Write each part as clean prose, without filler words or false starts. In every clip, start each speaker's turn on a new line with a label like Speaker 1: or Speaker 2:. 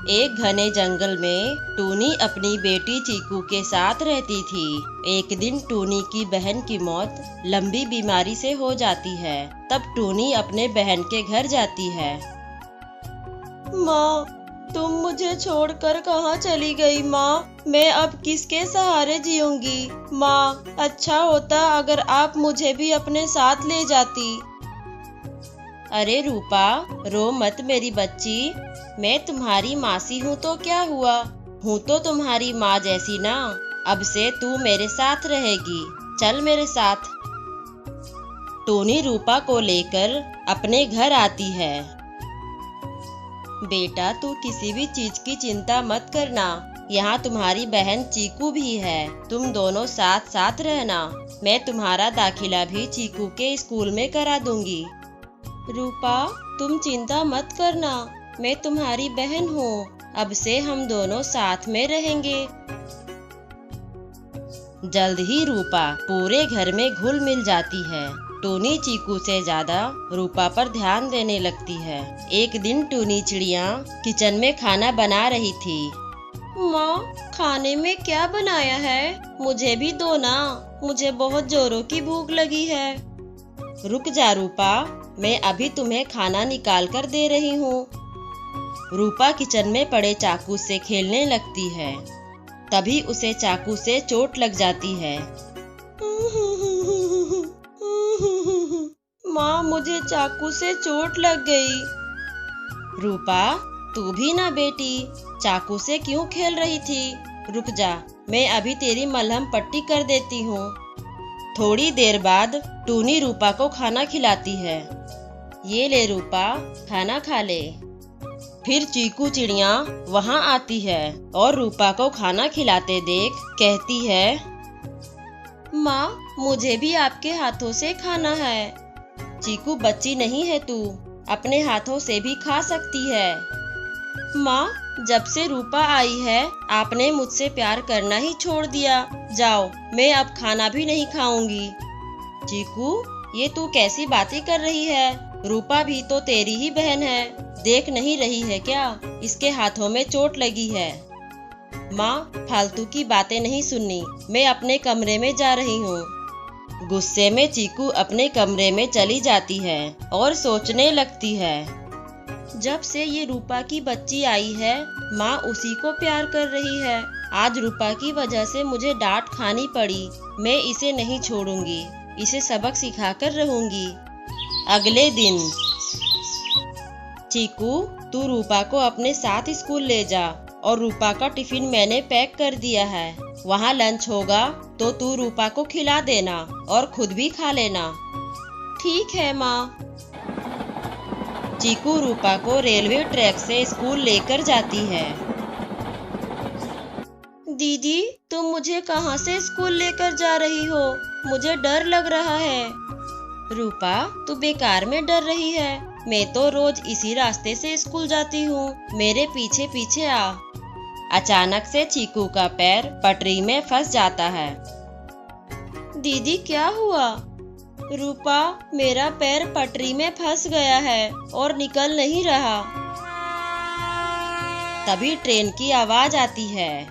Speaker 1: एक घने जंगल में टूनी अपनी बेटी चीकू के साथ रहती थी। एक दिन टूनी की बहन की मौत लंबी बीमारी से हो जाती है। तब टूनी अपने बहन के घर जाती है। माँ, तुम मुझे छोड़कर कहाँ चली गई माँ? मैं अब किसके सहारे जीऊंगी? माँ, अच्छा होता अगर आप मुझे भी अपने साथ ले जाती। अरे रूपा, रो मत मेरी बच्ची। मैं तुम्हारी मासी हूँ तो क्या हुआ? हूँ तो तुम्हारी माँ जैसी ना। अब से तू मेरे साथ रहेगी। चल मेरे साथ। टूनी रूपा को लेकर अपने घर आती है। बेटा, तू किसी भी चीज की चिंता मत करना। यहाँ तुम्हारी बहन चीकू भी है। तुम दोनों साथ साथ रहना। मैं तुम्हारा दाखिला भी चीकू के स्कूल में करा दूंगी। रूपा, तुम चिंता मत करना। मैं तुम्हारी बहन हूँ। अब से हम दोनों साथ में रहेंगे। जल्द ही रूपा पूरे घर में घुल मिल जाती है। टूनी चीकू से ज्यादा रूपा पर ध्यान देने लगती है। एक दिन टूनी चिड़िया किचन में खाना बना रही थी। माँ, खाने में क्या बनाया है? मुझे भी दो ना। मुझे बहुत जोरों की भूख लगी है। रुक जा रूपा, मैं अभी तुम्हें खाना निकाल कर दे रही हूँ। रूपा किचन में पड़े चाकू से खेलने लगती है। तभी उसे चाकू से चोट लग जाती है। माँ, मुझे चाकू से चोट लग गई। रूपा, तू भी ना बेटी, चाकू से क्यों खेल रही थी? रुक जा, मैं अभी तेरी मलहम पट्टी कर देती हूँ। थोड़ी देर बाद टूनी रूपा को खाना खिलाती है। ये ले रूपा, खाना खा ले। फिर चीकू चिड़िया वहाँ आती है और रूपा को खाना खिलाते देख कहती है, माँ, मुझे भी आपके हाथों से खाना है। चीकू बच्ची नहीं है तू, अपने हाथों से भी खा सकती है। माँ, जब से रूपा आई है आपने मुझसे प्यार करना ही छोड़ दिया। जाओ, मैं अब खाना भी नहीं खाऊंगी। चीकू, ये तू कैसी बातें कर रही है? रूपा भी तो तेरी ही बहन है। देख नहीं रही है क्या? इसके हाथों में चोट लगी है। माँ, फालतू की बातें नहीं सुननी। मैं अपने कमरे में जा रही हूँ। गुस्से में चीकू अपने कमरे में चली जाती है और सोचने लगती है, जब से ये रूपा की बच्ची आई है माँ उसी को प्यार कर रही है। आज रूपा की वजह से मुझे डांट खानी पड़ी। मैं इसे नहीं छोड़ूंगी। इसे सबक सिखाकर रहूंगी। अगले दिन, चीकू, तू रूपा को अपने साथ स्कूल ले जा और रूपा का टिफिन मैंने पैक कर दिया है। वहाँ लंच होगा तो तू रूपा को खिला देना और खुद भी खा लेना। ठीक है माँ। चीकू रूपा को रेलवे ट्रैक से स्कूल लेकर जाती है। दीदी, तुम मुझे कहाँ से स्कूल लेकर जा रही हो? मुझे डर लग रहा है। रूपा, तू बेकार में डर रही है। मैं तो रोज इसी रास्ते से स्कूल जाती हूँ। मेरे पीछे पीछे आ। अचानक से चीकू का पैर पटरी में फंस जाता है। दीदी, क्या हुआ? रूपा, मेरा पैर पटरी में फंस गया है और निकल नहीं रहा। तभी ट्रेन की आवाज आती है।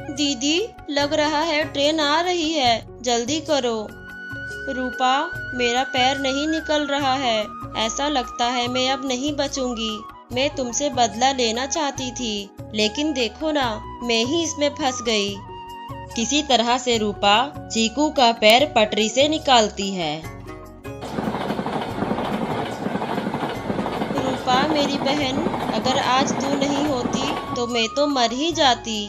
Speaker 1: दीदी, लग रहा है ट्रेन आ रही है, जल्दी करो। रूपा, मेरा पैर नहीं निकल रहा है। ऐसा लगता है मैं अब नहीं बचूंगी। मैं तुमसे बदला लेना चाहती थी, लेकिन देखो ना, मैं ही इसमें फंस गई। किसी तरह से रूपा चीकू का पैर पटरी से निकालती है। रूपा, मेरी बहन, अगर आज तू नहीं होती तो मैं तो मर ही जाती।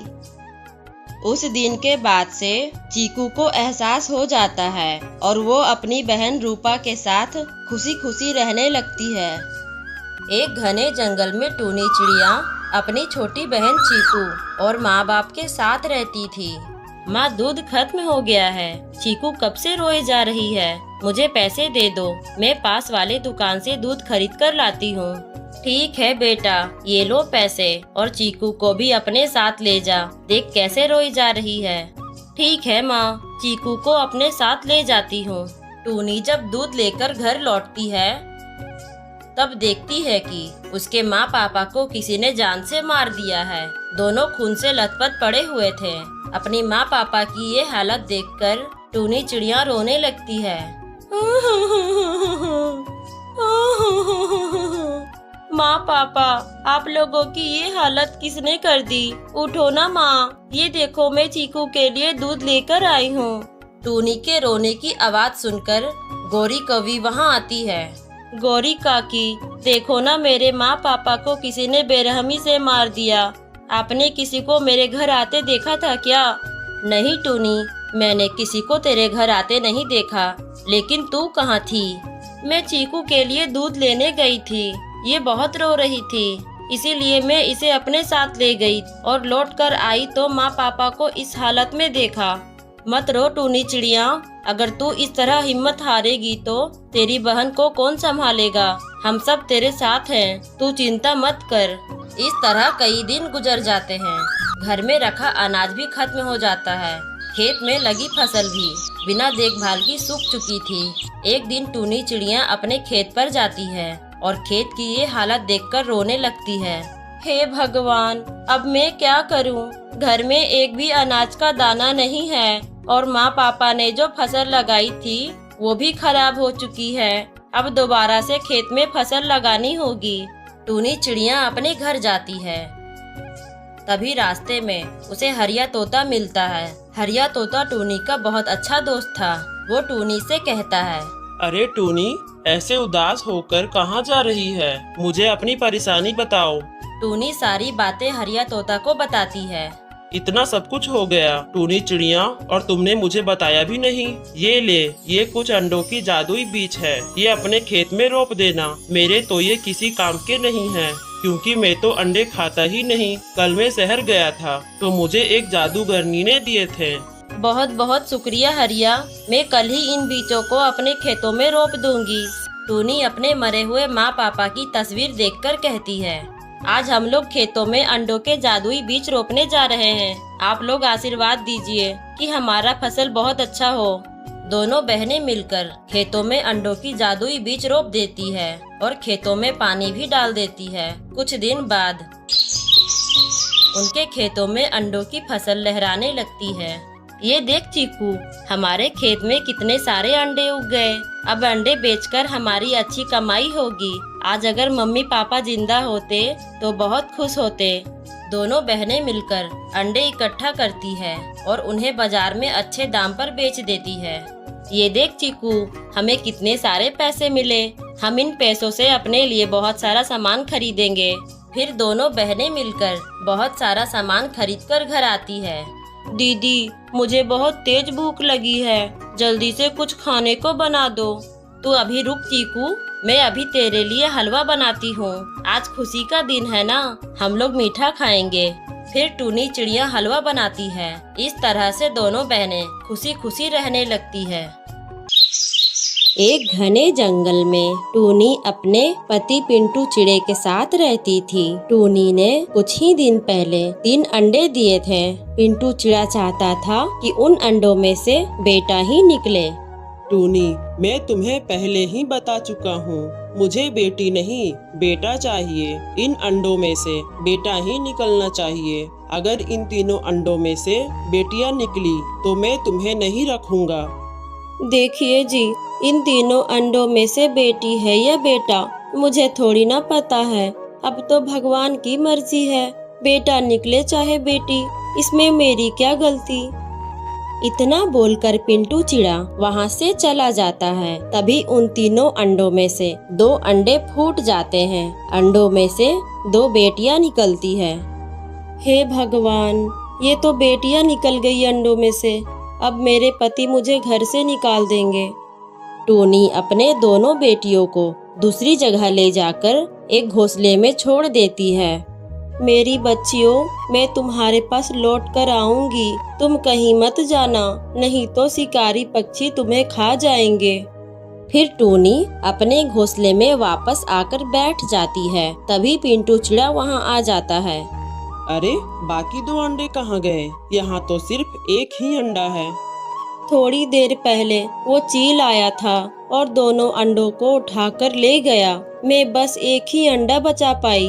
Speaker 1: उस दिन के बाद से चीकू को एहसास हो जाता है और वो अपनी बहन रूपा के साथ खुशी खुशी रहने लगती है। एक घने जंगल में टूनी चिड़िया अपनी छोटी बहन चीकू और माँ बाप के साथ रहती थी। माँ, दूध खत्म हो गया है। चीकू कब से रोए जा रही है। मुझे पैसे दे दो, मैं पास वाले दुकान से दूध खरीद कर लाती हूँ। ठीक है बेटा, ये लो पैसे और चीकू को भी अपने साथ ले जा। देख कैसे रोई जा रही है। ठीक है माँ, चीकू को अपने साथ ले जाती हूँ। टूनी जब दूध लेकर घर लौटती है तब देखती है कि उसके माँ पापा को किसी ने जान से मार दिया है। दोनों खून से लथपथ पड़े हुए थे। अपनी माँ पापा की ये हालत देखकर टूनी चिड़िया रोने लगती है। माँ पापा, आप लोगों की ये हालत किसने कर दी? उठो ना माँ, ये देखो मैं चीकू के लिए दूध लेकर आई हूँ। टूनी के रोने की आवाज सुनकर गौरी कौवी वहाँ आती है। गौरी काकी, देखो ना मेरे माँ पापा को किसी ने बेरहमी से मार दिया। आपने किसी को मेरे घर आते देखा था क्या? नहीं टूनी, मैंने किसी को तेरे घर आते नहीं देखा, लेकिन तू कहाँ थी? मैं चीकू के लिए दूध लेने गई थी। ये बहुत रो रही थी, इसीलिए मैं इसे अपने साथ ले गई और लौट कर आई तो माँ पापा को इस हालत में देखा। मत रो टूनी चिड़िया, अगर तू इस तरह हिम्मत हारेगी तो तेरी बहन को कौन संभालेगा? हम सब तेरे साथ हैं, तू चिंता मत कर। इस तरह कई दिन गुजर जाते हैं। घर में रखा अनाज भी खत्म हो जाता है। खेत में लगी फसल भी बिना देखभाल की सूख चुकी थी। एक दिन टूनी चिड़िया अपने खेत पर जाती है और खेत की ये हालत देखकर रोने लगती है। हे भगवान, अब मैं क्या करूं? घर में एक भी अनाज का दाना नहीं है और माँ पापा ने जो फसल लगाई थी वो भी खराब हो चुकी है। अब दोबारा से खेत में फसल लगानी होगी। टूनी चिड़िया अपने घर जाती है। तभी रास्ते में उसे हरिया तोता मिलता है। हरिया तोता टूनी का बहुत अच्छा दोस्त था। वो टूनी से कहता है,
Speaker 2: अरे टूनी, ऐसे उदास होकर कहाँ जा रही है? मुझे अपनी परेशानी बताओ।
Speaker 1: टूनी सारी बातें हरिया तोता को बताती है।
Speaker 2: इतना सब कुछ हो गया टूनी चिड़िया, और तुमने मुझे बताया भी नहीं। ये ले, ये कुछ अंडों की जादुई बीज है, ये अपने खेत में रोप देना। मेरे तो ये किसी काम के नहीं है, क्योंकि मैं तो अंडे खाता ही नहीं। कल मैं शहर गया था तो मुझे एक जादूगरनी ने दिए थे।
Speaker 1: बहुत बहुत शुक्रिया हरिया, मैं कल ही इन बीजों को अपने खेतों में रोप दूंगी। टूनी अपने मरे हुए माँ पापा की तस्वीर देखकर कहती है, आज हम लोग खेतों में अंडों के जादुई बीज रोपने जा रहे हैं। आप लोग आशीर्वाद दीजिए कि हमारा फसल बहुत अच्छा हो। दोनों बहनें मिलकर खेतों में अंडों की जादुई बीज रोप देती है और खेतों में पानी भी डाल देती है। कुछ दिन बाद उनके खेतों में अंडों की फसल लहराने लगती है। ये देख चीकू, हमारे खेत में कितने सारे अंडे उग गए। अब अंडे बेचकर हमारी अच्छी कमाई होगी। आज अगर मम्मी पापा जिंदा होते तो बहुत खुश होते। दोनों बहनें मिलकर अंडे इकट्ठा करती है और उन्हें बाजार में अच्छे दाम पर बेच देती है। ये देख चीकू, हमें कितने सारे पैसे मिले। हम इन पैसों से अपने लिए बहुत सारा सामान खरीदेंगे। फिर दोनों बहनें मिलकर बहुत सारा सामान खरीदकर घर आती है। दीदी, मुझे बहुत तेज भूख लगी है, जल्दी से कुछ खाने को बना दो। तू अभी रुक चीकू, मैं अभी तेरे लिए हलवा बनाती हूँ। आज खुशी का दिन है ना, हम लोग मीठा खाएंगे। फिर टूनी चिड़िया हलवा बनाती है। इस तरह से दोनों बहनें खुशी खुशी रहने लगती है। एक घने जंगल में टूनी अपने पति पिंटू चिड़े के साथ रहती थी। टूनी ने कुछ ही दिन पहले 3 अंडे दिए थे। पिंटू चिड़ा चाहता था कि उन अंडों में से बेटा ही निकले।
Speaker 2: टूनी, मैं तुम्हें पहले ही बता चुका हूँ, मुझे बेटी नहीं बेटा चाहिए। इन अंडों में से बेटा ही निकलना चाहिए। अगर इन तीनों अंडों में से बेटियां निकली तो मैं तुम्हें नहीं रखूंगा।
Speaker 1: देखिए जी, इन तीनों अंडों में से बेटी है या बेटा मुझे थोड़ी ना पता है। अब तो भगवान की मर्जी है, बेटा निकले चाहे बेटी, इसमें मेरी क्या गलती। इतना बोलकर पिंटू चिड़ा वहाँ से चला जाता है। तभी उन तीनों अंडों में से 2 अंडे फूट जाते हैं। अंडों में से 2 बेटियां निकलती है। हे भगवान, ये तो बेटियां निकल गई अंडों में से। अब मेरे पति मुझे घर से निकाल देंगे। टूनी अपने दोनों बेटियों को दूसरी जगह ले जाकर एक घोंसले में छोड़ देती है। मेरी बच्चियों, मैं तुम्हारे पास लौट कर आऊंगी, तुम कहीं मत जाना, नहीं तो शिकारी पक्षी तुम्हें खा जाएंगे। फिर टूनी अपने घोंसले में वापस आकर बैठ जाती है। तभी पिंटू चिड़ा वहां आ जाता है।
Speaker 2: अरे, बाकी 2 अंडे कहाँ गए? यहाँ तो सिर्फ एक ही अंडा है।
Speaker 1: थोड़ी देर पहले वो चील आया था और दोनों अंडों को उठाकर ले गया। मैं बस एक ही अंडा बचा पाई।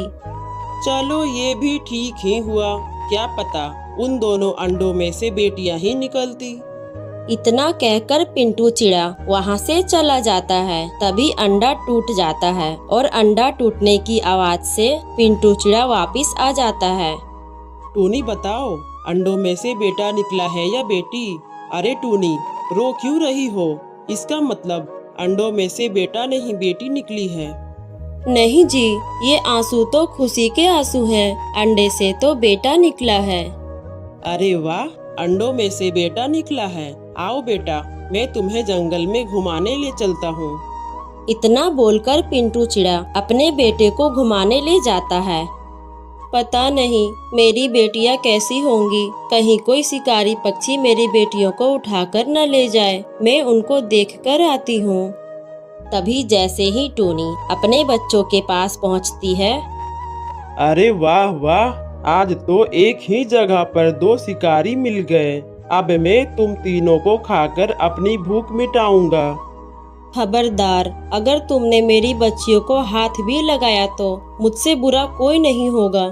Speaker 2: चलो ये भी ठीक ही हुआ, क्या पता उन दोनों अंडों में से बेटियां ही निकलती।
Speaker 1: इतना कहकर पिंटू चिड़ा वहाँ से चला जाता है। तभी अंडा टूट जाता है और अंडा टूटने की आवाज से पिंटू चिड़ा वापिस आ जाता है।
Speaker 2: टूनी बताओ, अंडों में से बेटा निकला है या बेटी? अरे टूनी, रो क्यों रही हो? इसका मतलब अंडों में से बेटा नहीं बेटी निकली है।
Speaker 1: नहीं जी, ये आंसू तो खुशी के आंसू हैं। अंडे से तो बेटा निकला है।
Speaker 2: अरे वाह, अंडों में से बेटा निकला है। आओ बेटा, मैं तुम्हें जंगल में घुमाने ले चलता हूँ।
Speaker 1: इतना बोलकर पिंटू चिड़ा अपने बेटे को घुमाने ले जाता है। पता नहीं मेरी बेटियां कैसी होंगी, कहीं कोई शिकारी पक्षी मेरी बेटियों को उठाकर न ले जाए। मैं उनको देखकर आती हूँ। तभी जैसे ही टूनी अपने बच्चों के पास पहुँचती है।
Speaker 2: अरे वाह वाह, आज तो एक ही जगह पर दो शिकारी मिल गए। अब मैं तुम तीनों को खाकर अपनी भूख मिटाऊंगा।
Speaker 1: खबरदार, अगर तुमने मेरी बच्चियों को हाथ भी लगाया तो मुझसे बुरा कोई नहीं होगा।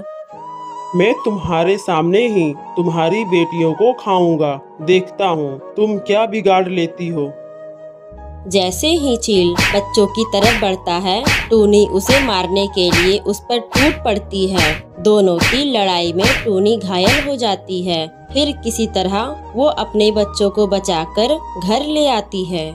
Speaker 2: मैं तुम्हारे सामने ही तुम्हारी बेटियों को खाऊंगा। देखता हूँ तुम क्या बिगाड़ लेती हो।
Speaker 1: जैसे ही चील बच्चों की तरफ बढ़ता है, टूनी उसे मारने के लिए उस पर टूट पड़ती है। दोनों की लड़ाई में टूनी घायल हो जाती है। फिर किसी तरह वो अपने बच्चों को बचाकर घर ले आती है।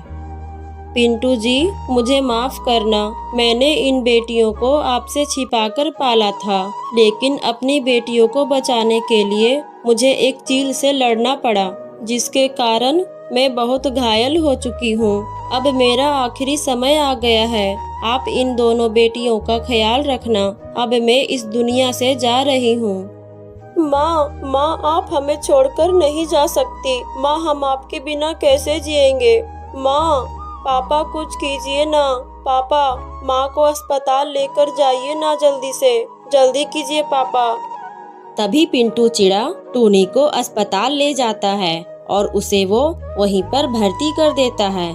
Speaker 1: पिंटू जी, मुझे माफ करना। मैंने इन बेटियों को आपसे छिपाकर पाला था, लेकिन अपनी बेटियों को बचाने के लिए मुझे एक चील से लड़ना पड़ा, जिसके कारण मैं बहुत घायल हो चुकी हूँ। अब मेरा आखिरी समय आ गया है। आप इन दोनों बेटियों का ख्याल रखना। अब मैं इस दुनिया से जा रही हूँ। माँ, आप हमें छोड़कर नहीं जा सकती। माँ, हम आपके बिना कैसे जिएंगे? माँ, पापा कुछ कीजिए ना। पापा, माँ को अस्पताल लेकर जाइए ना, जल्दी से। जल्दी कीजिए पापा। तभी पिंटू चिड़ा टूनी को अस्पताल ले जाता है और उसे वो वहीं पर भर्ती कर देता है।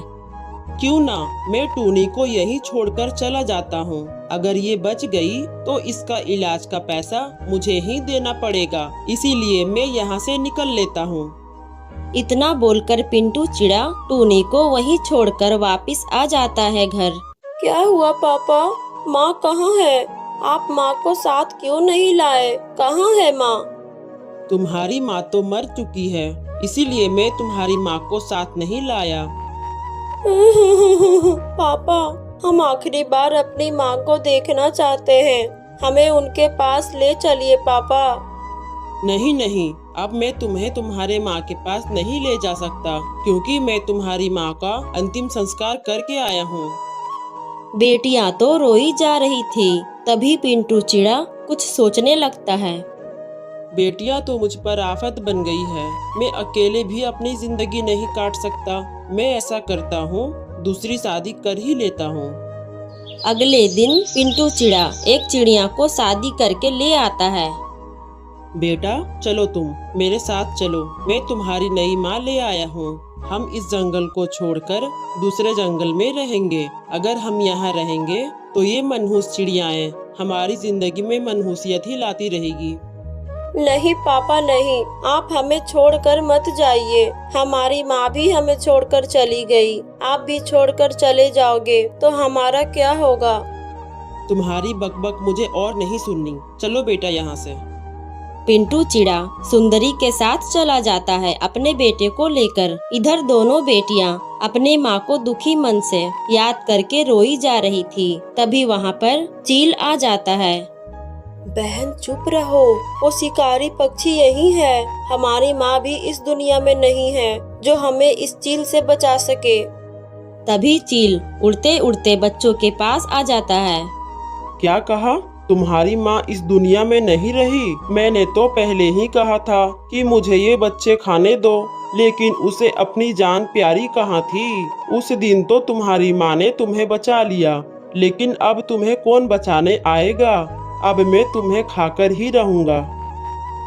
Speaker 2: क्यों ना, मैं टूनी को यहीं छोड़कर चला जाता हूँ। अगर ये बच गई तो इसका इलाज का पैसा मुझे ही देना पड़ेगा, इसीलिए मैं यहाँ से निकल लेता हूँ।
Speaker 1: इतना बोलकर पिंटू चिड़ा टूनी को वहीं छोड़कर वापस आ जाता है घर। क्या हुआ पापा? माँ कहाँ है? आप माँ को साथ क्यों नहीं लाए? कहाँ है माँ?
Speaker 2: तुम्हारी माँ तो मर चुकी है, इसीलिए मैं तुम्हारी माँ को साथ नहीं लाया।
Speaker 1: पापा, हम आखिरी बार अपनी माँ को देखना चाहते हैं। हमें उनके पास ले चलिए पापा।
Speaker 2: नहीं नहीं, अब मैं तुम्हें तुम्हारे माँ के पास नहीं ले जा सकता, क्योंकि मैं तुम्हारी माँ का अंतिम संस्कार करके आया हूँ।
Speaker 1: बेटियां तो रोई जा रही थी। तभी पिंटू चिड़ा कुछ सोचने लगता है।
Speaker 2: बेटियां तो मुझ पर आफत बन गई है। मैं अकेले भी अपनी जिंदगी नहीं काट सकता। मैं ऐसा करता हूँ, दूसरी शादी कर ही लेता हूँ।
Speaker 1: अगले दिन पिंटू चिड़ा एक चिड़िया को शादी करके ले आता है।
Speaker 2: बेटा चलो, तुम मेरे साथ चलो। मैं तुम्हारी नई माँ ले आया हूँ। हम इस जंगल को छोड़कर दूसरे जंगल में रहेंगे। अगर हम यहाँ रहेंगे तो ये मनहूस चिड़ियाएं हमारी जिंदगी में मनहूसियत ही लाती रहेगी।
Speaker 1: नहीं पापा नहीं, आप हमें छोड़कर मत जाइए। हमारी माँ भी हमें छोड़कर चली गई। आप भी छोड़कर चले जाओगे तो हमारा क्या होगा?
Speaker 2: तुम्हारी बकबक मुझे और नहीं सुननी। चलो बेटा यहाँ से।
Speaker 1: पिंटू चिड़ा सुंदरी के साथ चला जाता है अपने बेटे को लेकर। इधर दोनों बेटियां अपने माँ को दुखी मन से याद करके रोई जा रही थी। तभी वहाँ पर चील आ जाता है। बहन चुप रहो, वो शिकारी पक्षी यही है। हमारी माँ भी इस दुनिया में नहीं है जो हमें इस चील से बचा सके। तभी चील उड़ते उड़ते बच्चों के पास आ जाता है।
Speaker 2: क्या कहा? तुम्हारी माँ इस दुनिया में नहीं रही? मैंने तो पहले ही कहा था कि मुझे ये बच्चे खाने दो, लेकिन उसे अपनी जान प्यारी कहाँ थी? उस दिन तो तुम्हारी माँ ने तुम्हें बचा लिया, लेकिन अब तुम्हें कौन बचाने आएगा? अब मैं तुम्हें खाकर ही रहूँगा।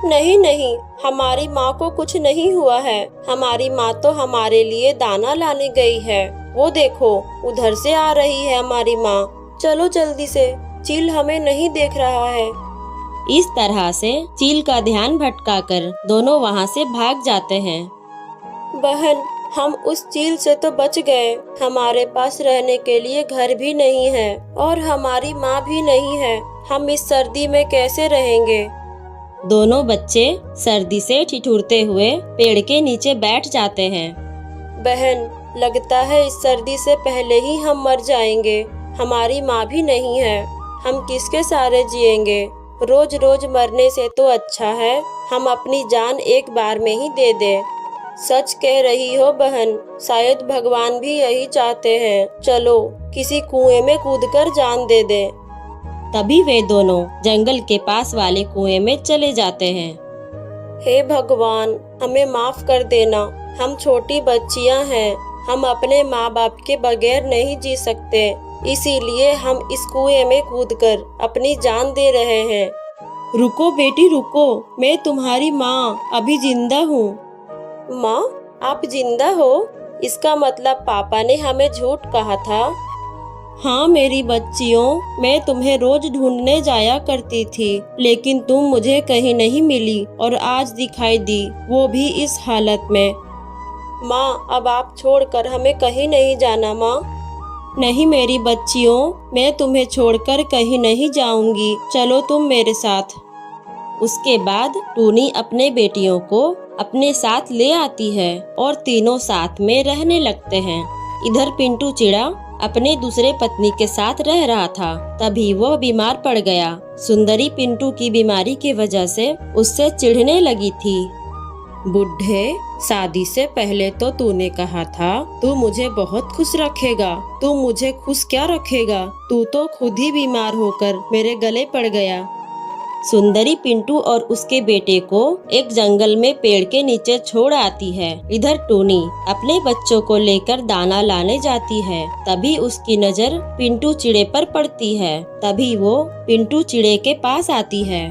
Speaker 1: नहीं नहीं, हमारी माँ को कुछ नहीं हुआ है। हमारी माँ तो हमारे लिए दाना लाने गई है। वो देखो, उधर से आ रही है हमारी माँ।
Speaker 3: चलो जल्दी से, चील हमें नहीं देख रहा है।
Speaker 1: इस तरह से चील का ध्यान भटकाकर दोनों वहाँ से भाग जाते हैं।
Speaker 3: बहन, हम उस चील से तो बच गए। हमारे पास रहने के लिए घर भी नहीं है और हमारी माँ भी नहीं है। हम इस सर्दी में कैसे रहेंगे?
Speaker 1: दोनों बच्चे सर्दी से ठिठुरते हुए पेड़ के नीचे बैठ जाते हैं।
Speaker 3: बहन, लगता है इस सर्दी से पहले ही हम मर जाएंगे। हमारी माँ भी नहीं है, हम किसके सहारे जिएंगे? रोज रोज मरने से तो अच्छा है हम अपनी जान एक बार में ही दे दें। सच कह रही हो बहन, शायद भगवान भी यही चाहते हैं। चलो किसी कुएं में कूदकर जान दे दें।
Speaker 1: तभी वे दोनों जंगल के पास वाले कुएं में चले जाते हैं।
Speaker 3: हे भगवान, हमें माफ कर देना। हम छोटी बच्चियां हैं, हम अपने माँ बाप के बगैर नहीं जी सकते, इसीलिए हम इस कुएं में कूदकर अपनी जान दे रहे हैं।
Speaker 1: रुको बेटी रुको, मैं तुम्हारी माँ अभी जिंदा हूँ।
Speaker 3: माँ, आप जिंदा हो? इसका मतलब पापा ने हमें झूठ कहा था।
Speaker 1: हाँ मेरी बच्चियों, मैं तुम्हें रोज ढूंढने जाया करती थी, लेकिन तुम मुझे कहीं नहीं मिली और आज दिखाई दी, वो भी इस हालत में।
Speaker 3: माँ, अब आप छोड़कर हमें कहीं नहीं जाना। माँ,
Speaker 1: नहीं मेरी बच्चियों, मैं तुम्हें छोड़कर कहीं नहीं जाऊंगी, चलो तुम मेरे साथ। उसके बाद टूनी अपने बेटियों को अपने साथ ले आती है और तीनों साथ में रहने लगते हैं। इधर पिंटू चिड़ा अपने दूसरे पत्नी के साथ रह रहा था, तभी वह बीमार पड़ गया। सुंदरी पिंटू की बीमारी की वजह से उससे चिढ़ने लगी थी। बुढ़े, शादी से पहले तो तूने कहा था तू मुझे बहुत खुश रखेगा, तू मुझे खुश क्या रखेगा? तू तो खुद ही बीमार होकर मेरे गले पड़ गया। सुंदरी पिंटू और उसके बेटे को एक जंगल में पेड़ के नीचे छोड़ आती है। इधर टूनी अपने बच्चों को लेकर दाना लाने जाती है, तभी उसकी नजर पिंटू चिड़े पर पड़ती है। तभी वो पिंटू चिड़े के पास आती है।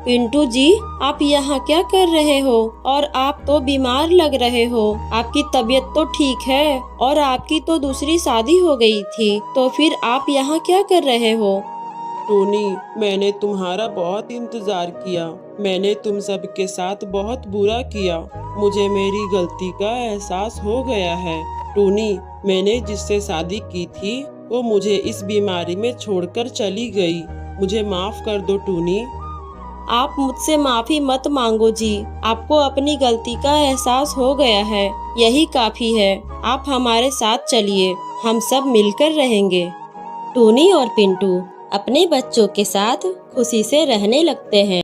Speaker 1: पिंटू जी, आप यहाँ क्या कर रहे हो? और आप तो बीमार लग रहे हो, आपकी तबीयत तो ठीक है और आपकी तो दूसरी शादी हो गई थी, तो फिर आप यहाँ क्या कर रहे हो?
Speaker 2: टूनी, मैंने तुम्हारा बहुत इंतजार किया। मैंने तुम सबके साथ बहुत बुरा किया। मुझे मेरी गलती का एहसास हो गया है। टूनी, मैंने जिससे शादी की थी वो मुझे इस बीमारी में छोड़कर चली गई। मुझे माफ कर दो टूनी।
Speaker 1: आप मुझसे माफी मत मांगो जी, आपको अपनी गलती का एहसास हो गया है, यही काफी है। आप हमारे साथ चलिए, हम सब मिलकर रहेंगे। टूनी और पिंटू अपने बच्चों के साथ खुशी से रहने लगते हैं।